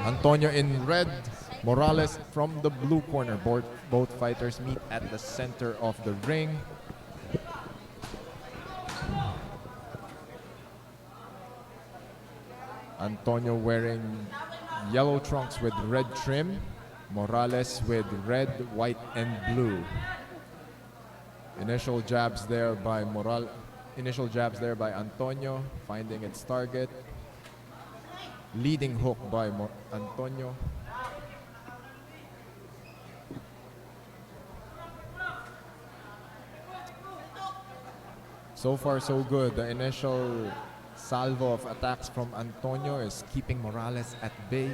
Antonio in red, Morales from the blue corner. Both fighters meet at the center of the ring. Antonio wearing yellow trunks with red trim. Morales with red, white, and blue. Initial jabs there by Antonio, finding its target. Leading hook by Antonio. So far, so good. The initial salvo of attacks from Antonio is keeping Morales at bay.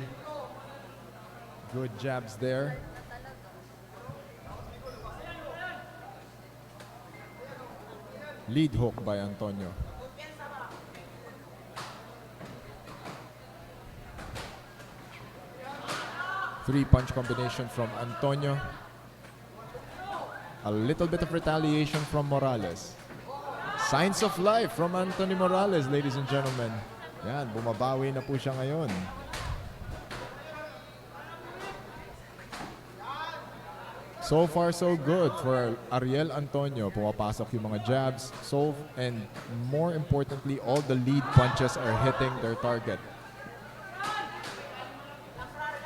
Good jabs there. Lead hook by Antonio. Three-punch combination from Antonio. A little bit of retaliation from Morales. Signs of life from Anthony Morales, ladies and gentlemen. Yan, bumabawi na po siya ngayon. So far, so good for Ariel Antonio. Pumapasok yung mga jabs. And more importantly, all the lead punches are hitting their target.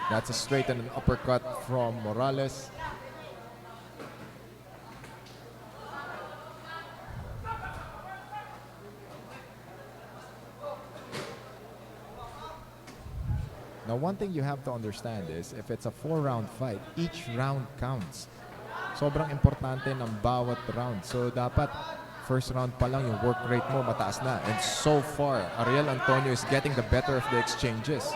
That's a straight and an uppercut from Morales. Now, one thing you have to understand is if it's a 4-round fight, each round counts. Sobrang importante ng bawat round. So, dapat first round pa lang yung work rate mo mataas na. And so far, Ariel Antonio is getting the better of the exchanges.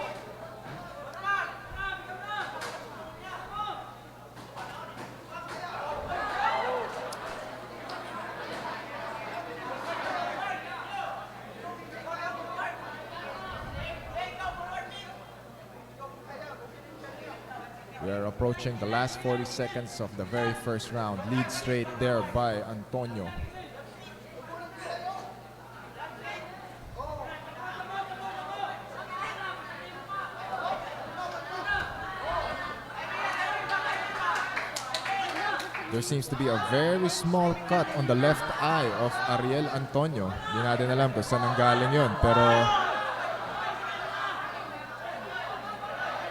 We are approaching the last 40 seconds of the very first round. Lead straight there by Antonio. There seems to be a very small cut on the left eye of Ariel Antonio. Hindi natin alam kung saan nanggaling yun, pero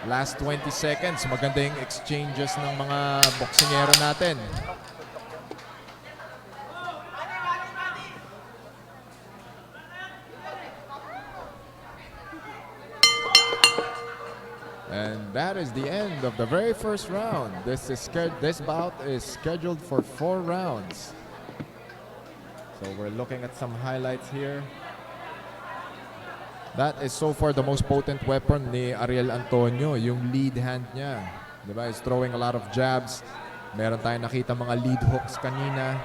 last 20 seconds, maganda yung exchanges ng mga boksingero natin. And that is the end of the very first round. This bout is scheduled for 4 rounds. So we're looking at some highlights here. That is so far the most potent weapon ni Ariel Antonio, yung lead hand niya. Diba? He's throwing a lot of jabs. Meron tayong nakita mga lead hooks kanina.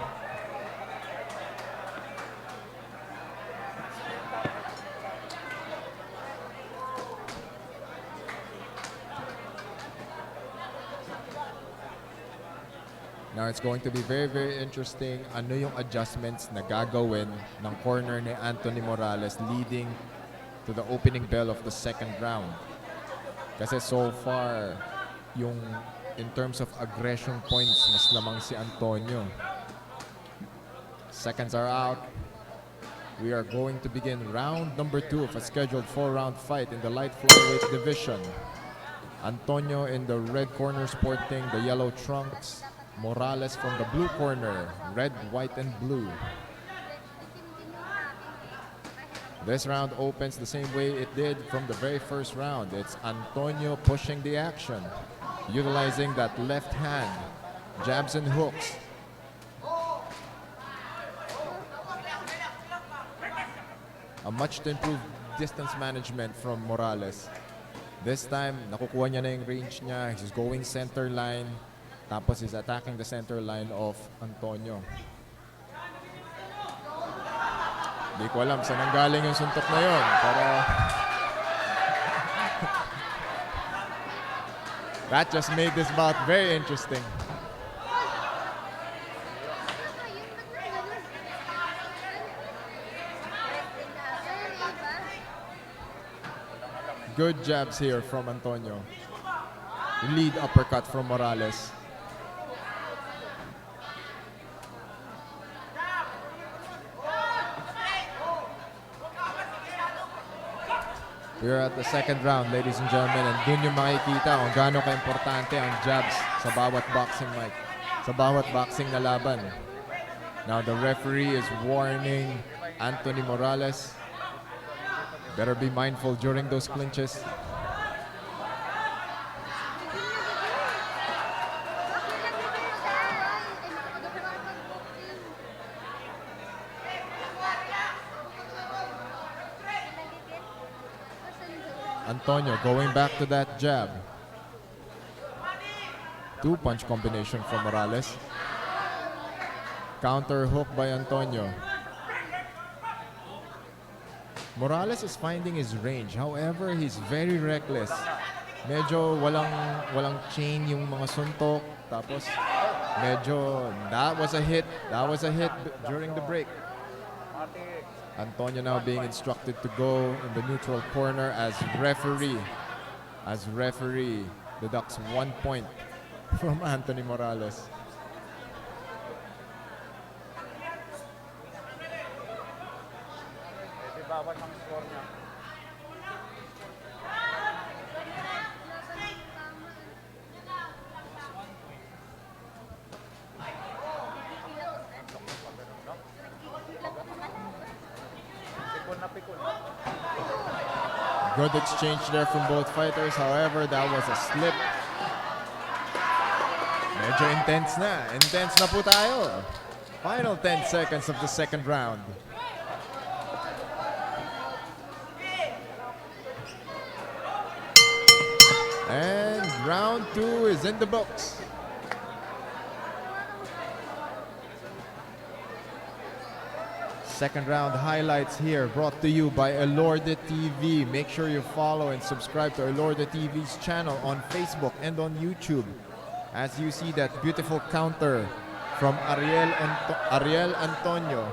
Now it's going to be very, very interesting ano yung adjustments na gagawin ng corner ni Anthony Morales leading to the opening bell of the second round. Kasi so far, yung in terms of aggression points, mas lamang si Antonio. Seconds are out. We are going to begin round number 2 of a scheduled 4-round fight in the light flyweight division. Antonio in the red corner sporting the yellow trunks. Morales from the blue corner, red, white, and blue. This round opens the same way it did from the very first round. It's Antonio pushing the action, utilizing that left hand, jabs and hooks. A much improved distance management from Morales. This time, nakukuha niya na yung range niya. He's going center line. Tapos he's attacking the center line of Antonio. Hindi ko alam saan nanggaling yung suntok na yun. Pero that just made this bout very interesting. Good jabs here from Antonio. Lead uppercut from Morales. We're at the second round, ladies and gentlemen, and dun yung makikita kung gaano ka-importante ang jabs sa bawat boxing mic, sa bawat boxing na laban. Now the referee is warning Anthony Morales. Better be mindful during those clinches. Antonio going back to that jab. Two-punch combination from Morales. Counter hook by Antonio. Morales is finding his range. However, he's very reckless. Medyo walang chain yung mga suntok. Tapos medyo that was a hit. That was a hit during the break. Antonio now being instructed to go in the neutral corner as referee deducts 1 point from Anthony Morales. Good exchange there from both fighters. However, that was a slip. Medyo intense na. Intense na po tayo. Final 10 seconds of the second round. And round 2 is in the books. Second round highlights here brought to you by Elorde TV. Make sure you follow and subscribe to Elorde TV's channel on Facebook and on YouTube. As you see that beautiful counter from Ariel Antonio.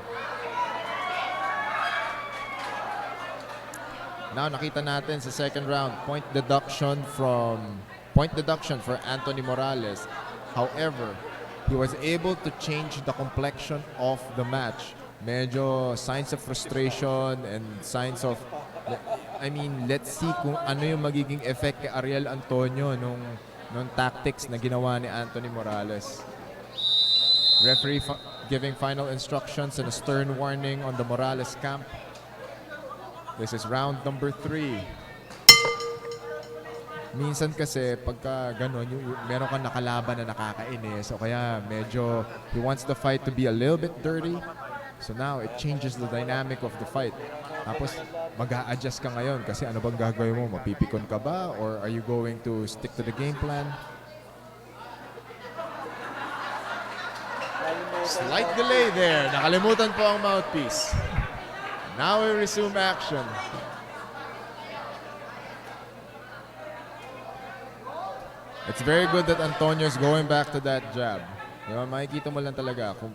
Now nakita natin sa second round, point deduction for Anthony Morales. However, he was able to change the complexion of the match. Medyo signs of frustration and signs of, let's see kung ano yung magiging effect kay Ariel Antonio nung tactics na ginawa ni Anthony Morales. Referee giving final instructions and a stern warning on the Morales camp. This is round number 3. Minsan kasi pagka gano'n, meron kang nakalaban na nakakainis o kaya medyo he wants the fight to be a little bit dirty. So now, it changes the dynamic of the fight. Tapos, mag-a-adjust ka ngayon kasi ano bang gagawin mo? Mapipikon ka ba? Or are you going to stick to the game plan? Slight delay there. Nakalimutan po ang mouthpiece. Now we resume action. It's very good that Antonio's going back to that jab. Diba? Makikita mo lang talaga kung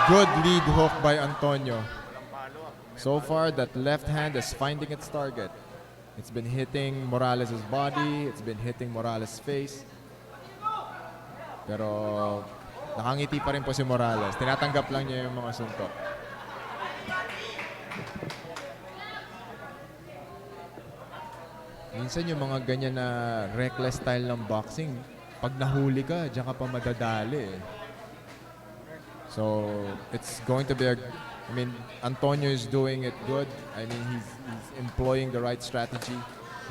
good lead hook by Antonio. So far, that left hand is finding its target. It's been hitting Morales' body. It's been hitting Morales' face. Pero nakangiti pa rin po si Morales. Tinatanggap lang niya yung mga suntok. Minsan yung mga ganyan na reckless style ng boxing, pag nahuli ka, diyan ka pa madadali. So, it's going to be Antonio is doing it good. He's employing the right strategy.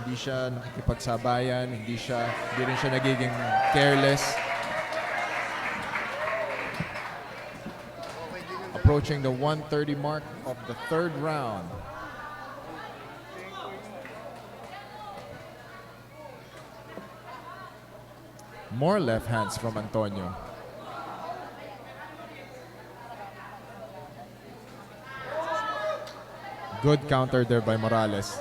Hindi siya nakikipagsabayan, hindi rin siya nagiging careless. Approaching the 130 mark of the third round. More left hands from Antonio. Good counter there by Morales.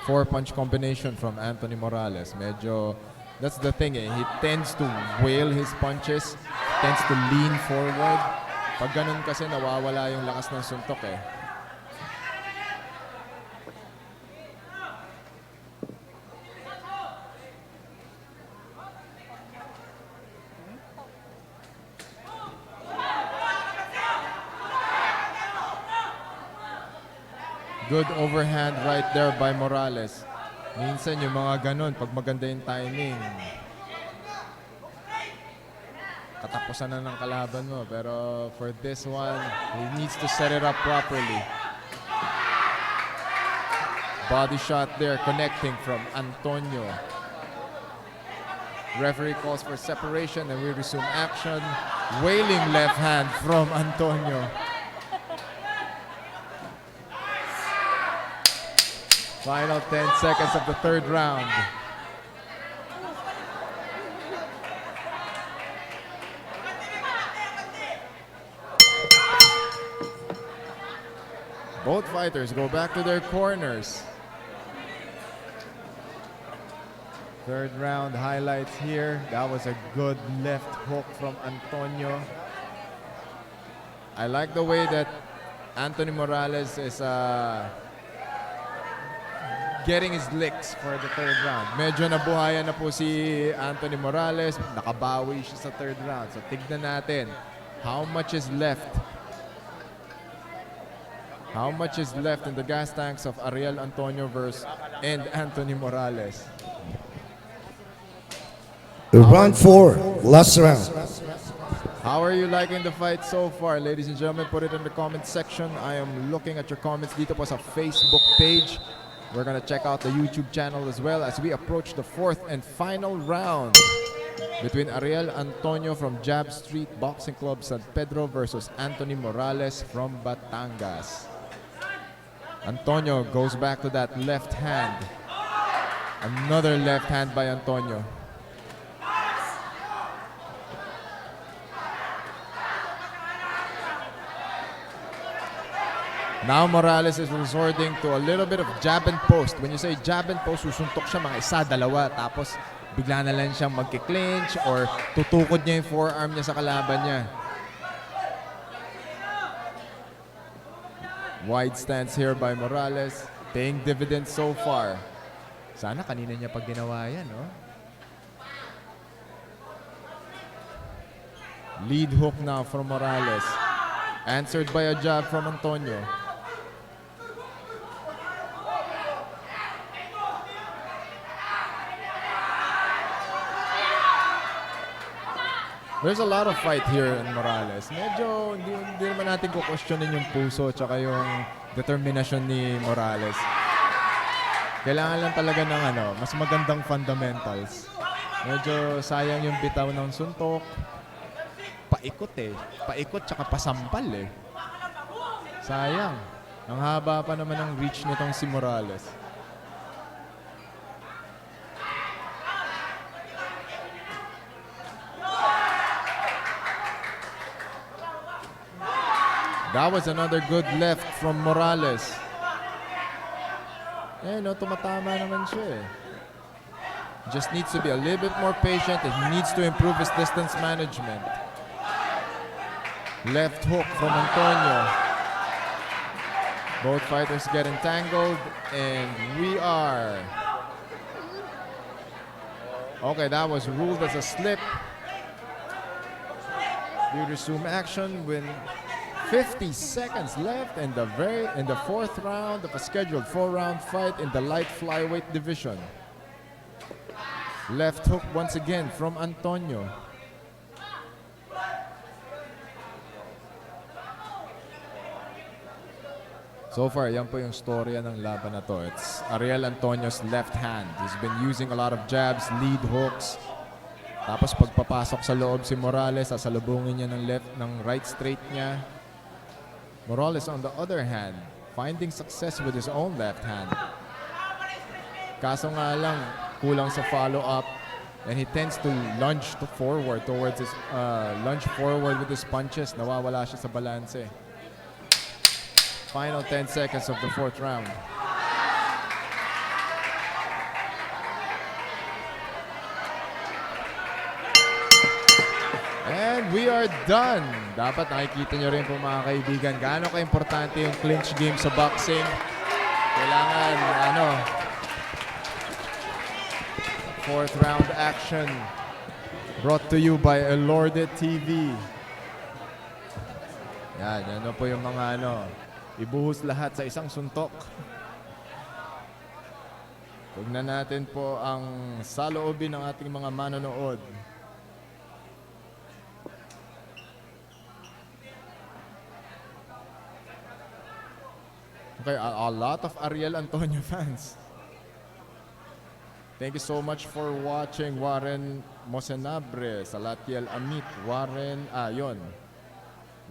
Four-punch combination from Anthony Morales. Medyo, that's the thing he tends to wail his punches. tends to lean forward. Pag ganun kasi nawawala yung lakas ng suntok eh. Good overhand right there by Morales. Minsan yung mga ganun, pag maganda yung timing, katapusan na ng kalaban mo. Pero for this one, he needs to set it up properly. Body shot there, connecting from Antonio. Referee calls for separation and we resume action. Wailing left hand from Antonio. Final 10 seconds of the third round. Both fighters go back to their corners. Third round highlights here. That was a good left hook from Antonio. I like the way that Anthony Morales is getting his licks for the third round. Medyo nabuhayan na po si Anthony Morales. Nakabawi siya sa third round. So tignan natin how much is left. How much is left in the gas tanks of Ariel Antonio and Anthony Morales? Round 4, last round. How are you liking the fight so far, ladies and gentlemen? Put it in the comment section. I am looking at your comments dito po sa Facebook page. We're gonna check out the YouTube channel as well as we approach the fourth and final round between Ariel Antonio from Jab Street Boxing Club San Pedro versus Anthony Morales from Batangas. Antonio goes back to that left hand. Another left hand by Antonio. Now Morales is resorting to a little bit of jab and post. When you say jab and post, susuntok siya mga isa, dalawa. Tapos bigla na lang siyang magki-clinch or tutukod niya yung forearm niya sa kalaban niya. Wide stance here by Morales. Paying dividends so far. Sana kanina niya pag ginawa yan, no? Lead hook now from Morales. Answered by a jab from Antonio. There's a lot of fight here in Morales. Medyo hindi naman natin kukwestiyonin yung puso tsaka yung determinasyon ni Morales. Kailangan lang talaga ng mas magandang fundamentals. Medyo sayang yung bitaw ng suntok. Paikot eh. Paikot tsaka pasampal eh. Sayang. Ang haba pa naman ng reach nitong si Morales. That was another good left from Morales. Eh, no, tumatama naman siya eh. Just needs to be a little bit more patient and he needs to improve his distance management. Left hook from Antonio. Both fighters get entangled and we are... Okay, that was ruled as a slip. We resume action when 50 seconds left in the fourth round of a scheduled 4-round fight in the light flyweight division. Left hook once again from Antonio. So far, yan po yung storya ng laban na to. It's Ariel Antonio's left hand. He's been using a lot of jabs, lead hooks. Tapos pagpapasok sa loob si Morales, sasalubungin niya ng right straight niya. Morales, on the other hand, finding success with his own left hand. Kaso nga lang, kulang sa follow-up, and he tends to lunge forward towards his lunge forward with his punches. Nawawala siya sa balanse. Final 10 seconds of the fourth round. And we are done. Dapat nakikita nyo rin po mga kaibigan gaano ka-importante yung clinch game sa boxing. Kailangan, fourth round action brought to you by Elorde TV. Yan po yung mga ibuhos lahat sa isang suntok. Tignan natin po ang saloobin ng ating mga manonood. Okay, a lot of Ariel Antonio fans. Thank you so much for watching. Warren Mosenabre, Salatiel Amit, Warren, yon.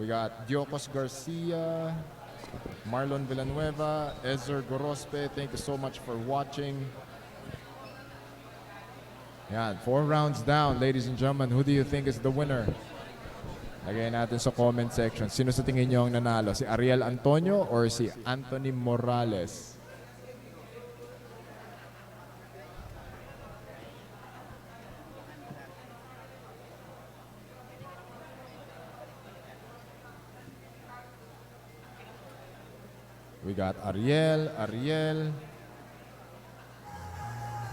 We got Diocos Garcia, Marlon Villanueva, Ezer Gorospe. Thank you so much for watching. Yan, 4 rounds down, ladies and gentlemen. Who do you think is the winner? Lagay natin sa comment section. Sino sa tingin nyo ang nanalo? Si Ariel Antonio or si Anthony Morales? We got Ariel,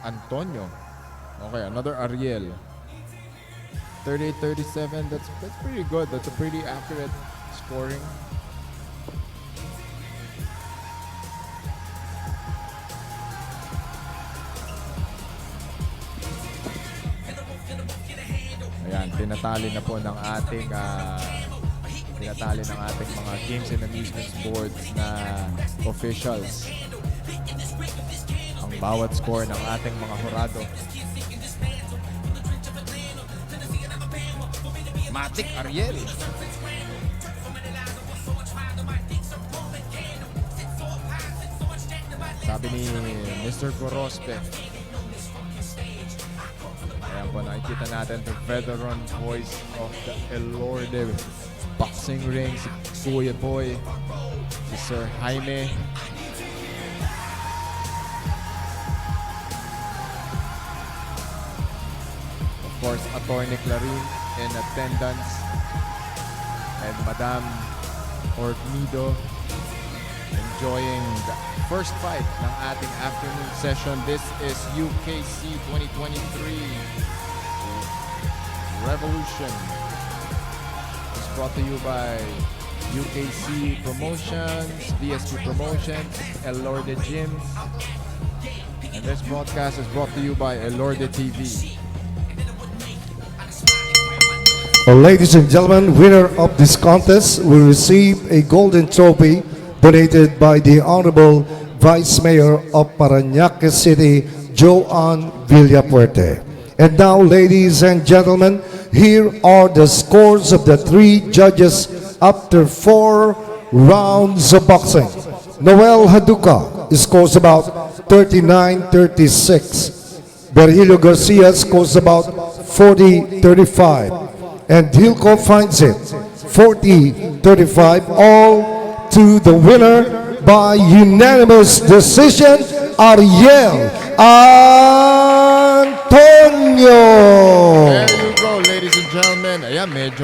Antonio. Okay, another Ariel. 38-37, that's pretty good. That's a pretty accurate scoring. Ayan, tinatali na po ng ating mga games and amusement sports na officials ang bawat score ng ating mga hurado. Matic Ariel. Sabi ni Mr. Gorospe. Ayan po, nakikita natin the veteran voice of the Elorde boxing ring, si Kuya Boy, si Sir Jaime. Of course, Attorney Clarin in attendance, and Madam Ortmido enjoying the first fight ng ating afternoon session. This is UKC 2023 Revolution. It's brought to you by UKC Promotions, VSP Promotions, Elorde Gyms, and this broadcast is brought to you by Elorde TV. Ladies and gentlemen, winner of this contest will receive a golden trophy donated by the Honorable Vice Mayor of Parañaque City, Joan Villapuerte. And now, ladies and gentlemen, here are the scores of the 3 judges after 4 rounds of boxing. Noel Haduka scores about 39-36. Virgilio Garcia scores about 40-35. And Hilco finds it 40-35, all to the winner by unanimous decision, Ariel Antonio. There you go, ladies and gentlemen. Ayan, medyo